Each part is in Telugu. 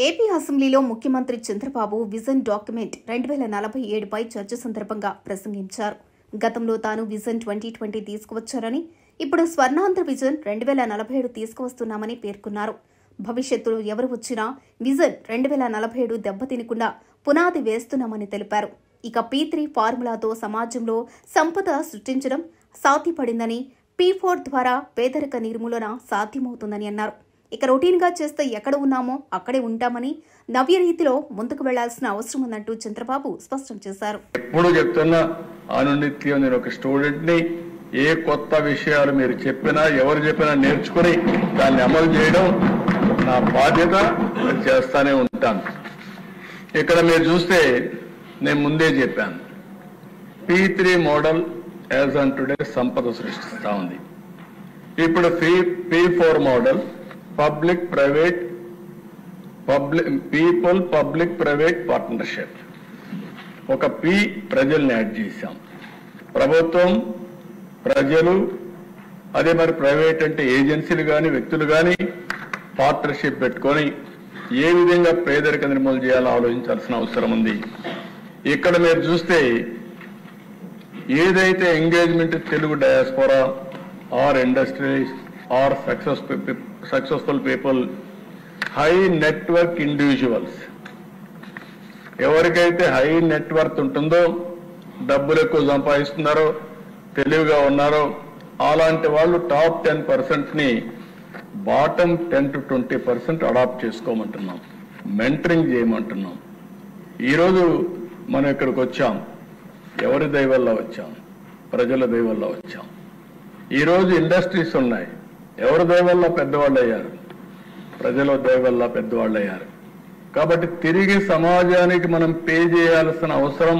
ఏపీ అసెంబ్లీలో ముఖ్యమంత్రి చంద్రబాబు విజన్ డాక్యుమెంట్ 2047పై చర్చ సందర్భంగా ప్రసంగించారు. గతంలో తాను విజన్ 2020 తీసుకువచ్చారని, ఇప్పుడు స్వర్ణాంధ్ర విజన్ 2047 తీసుకువస్తున్నామని పేర్కొన్నారు. భవిష్యత్తులో ఎవరు వచ్చినా విజన్ 2047 దెబ్బతినకుండా పునాది వేస్తున్నామని తెలిపారు. ఇక P3 ఫార్ములాతో సమాజంలో సంపద సృష్టించడం సాధ్యపడిందని, P4 ద్వారా పేదరిక నిర్మూలన సాధ్యమవుతుందని అన్నారు. ఇక రొటీన్ గా చేస్తే ఎక్కడ ఉన్నామో అక్కడే ఉంటామని, నవ్య రీతిలో ముందుకు వెళ్లాల్సిన అవసరం ఉందంటూ చంద్రబాబు స్పష్టం చేశారు. ఎప్పుడు చెప్తున్నా అనునిత్యం నేను ఒక స్టూడెంట్ ని, ఏ కొత్త విషయాలు మీరు చెప్పినా ఎవరు చెప్పినా నేర్చుకుని దాన్ని అమలు చేయడం నా బాధ్యత, చేస్తానే ఉంటాను. ఇక్కడ మీరు చూస్తే నేను ముందే చెప్పాను, P3 model as on today సంపద సృష్టిస్తా ఉంది. ఇప్పుడు P4 model public private public private partnership. ఒక P ప్రజల్ని యాడ్ చేశాం. ప్రభుత్వం, ప్రజలు, అదే మరి ప్రైవేట్ అంటే ఏజెన్సీలు కానీ వ్యక్తులు కానీ పార్ట్నర్షిప్ పెట్టుకొని ఏ విధంగా పేదరిక నిర్మూలన చేయాలో ఆలోచించాల్సిన అవసరం ఉంది. ఇక్కడ మీరు చూస్తే ఏదైతే engagement Telugu diaspora or industries or successful people, high network individuals, ఎవరికైతే హై నెట్వర్క్ ఉంటుందో, డబ్బులు ఎక్కువ సంపాదిస్తున్నారో, తెలివిగా ఉన్నారో, అలాంటి వాళ్ళు టాప్ 10% ని బాటమ్ 10 to 20% అడాప్ట్ చేసుకోమంటున్నాం, మెంటరింగ్ చేయమంటున్నాం. ఈరోజు మనం ఇక్కడికి వచ్చాం, ఎవరి దయ వల్ల వచ్చాం? ప్రజల దయ వల్ల వచ్చాం. ఈరోజు ఇండస్ట్రీస్ ఉన్నాయి, ఎవరి దయ వల్ల పెద్దవాళ్ళు అయ్యారు? ప్రజల దయ వల్ల పెద్దవాళ్ళు అయ్యారు. కాబట్టి తిరిగి సమాజానికి మనం పే చేయాల్సిన అవసరం,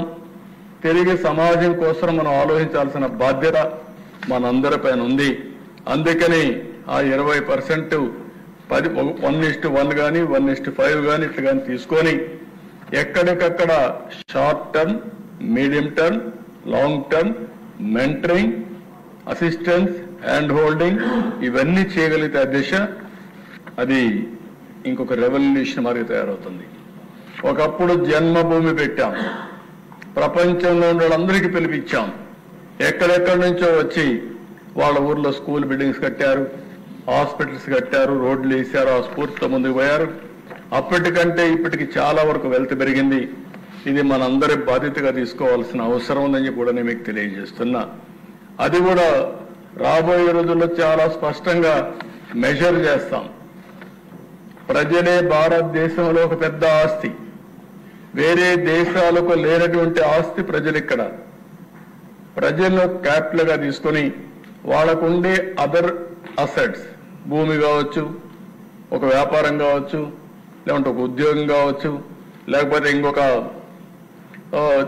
తిరిగి సమాజం కోసం మనం ఆలోచించాల్సిన బాధ్యత మనందరిపైన ఉంది. అందుకని ఆ 20% 1:1 కానీ 1:5 కానీ ఇట్లా కానీ తీసుకొని ఎక్కడికక్కడ short term, medium term, long term mentoring, assistance, hand holding ఇవన్నీ చేయగలిగితే ఆ దిశ అది ఇంకొక రెవల్యూషన్ మాదిరి తయారవుతుంది. ఒకప్పుడు జన్మభూమి పెట్టాం, ప్రపంచంలో ఉన్న వాళ్ళందరికీ పిలిపించాం, ఎక్కడెక్కడి నుంచో వచ్చి వాళ్ళ ఊర్లో స్కూల్ బిల్డింగ్స్ కట్టారు, హాస్పిటల్స్ కట్టారు, రోడ్లు వేశారు, ఆ స్ఫూర్తితో ముందుకు పోయారు. అప్పటికంటే ఇప్పటికి చాలా వరకు వెల్త్ పెరిగింది. ఇది మనందరి బాధ్యతగా తీసుకోవాల్సిన అవసరం ఉందని కూడా నేను మీకు తెలియజేస్తున్నా. అది కూడా రాబోయే రోజుల్లో చాలా స్పష్టంగా మెజర్ చేస్తాం. ప్రజలే భారతదేశంలో ఒక పెద్ద ఆస్తి, వేరే దేశాలకు లేనటువంటి ఆస్తి ప్రజలు. ఇక్కడ ప్రజలను క్యాపిటల్ గా తీసుకొని వాళ్ళకుండే అదర్ అసెట్స్, భూమి కావచ్చు, ఒక వ్యాపారం కావచ్చు, లేకుంటే ఒక ఉద్యోగం కావచ్చు, లేకపోతే ఇంకొక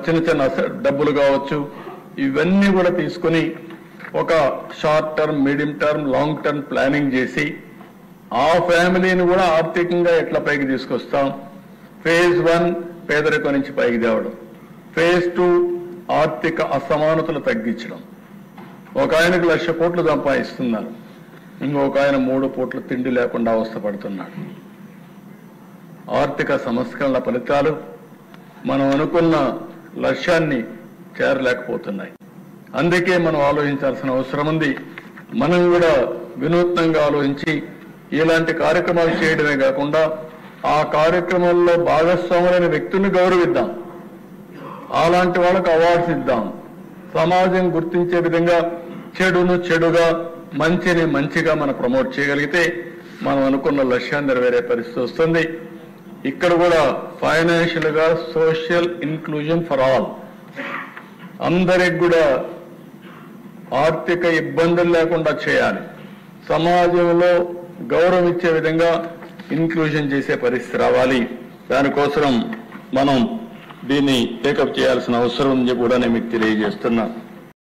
చిన్న చిన్న డబ్బులు కావచ్చు, ఇవన్నీ కూడా తీసుకుని ఒక short term, medium term, long term planning చేసి ఆ ఫ్యామిలీని కూడా ఆర్థికంగా ఎట్లా పైకి తీసుకొస్తాం. ఫేజ్ 1 పేదరికం నుంచి పైకి తేవడం, ఫేజ్ 2 ఆర్థిక అసమానతలు తగ్గించడం. ఒక ఆయనకు 1,00,000 కోట్లు సంపాదిస్తున్నారు, ఇంకొక ఆయన 3 పూట్ల తిండి లేకుండా అవస్థపడుతున్నాడు. ఆర్థిక సంస్కరణల ఫలితాలు మనం అనుకున్న లక్ష్యాన్ని చేరలేకపోతున్నాయి. అందుకే మనం ఆలోచించాల్సిన అవసరం ఉంది. మనం కూడా వినూత్నంగా ఆలోచించి ఇలాంటి కార్యక్రమాలు చేయడమే కాకుండా ఆ కార్యక్రమాల్లో భాగస్వాములైన వ్యక్తుల్ని గౌరవిద్దాం, అలాంటి వాళ్ళకు అవార్డ్స్ ఇద్దాం. సమాజం గుర్తించే విధంగా చెడును చెడుగా, మంచిని మంచిగా మనం ప్రమోట్ చేయగలిగితే మనం అనుకున్న లక్ష్యాన్ని నెరవేరే పరిస్థితి వస్తుంది. ఇక్కడ కూడా ఫైనాన్షియల్ గా సోషల్ ఇన్క్లూజన్ ఫర్ ఆల్, అందరికి కూడా ఆర్థిక ఇబ్బందులు లేకుండా చేయాలి. సమాజంలో గౌరవం ఇచ్చే విధంగా ఇన్క్లూజన్ చేసే పరిస్థితి రావాలి. దానికోసం మనం దీన్ని టేకప్ చేయాల్సిన అవసరం ఉంది కూడా నేను మీకు తెలియజేస్తున్నా.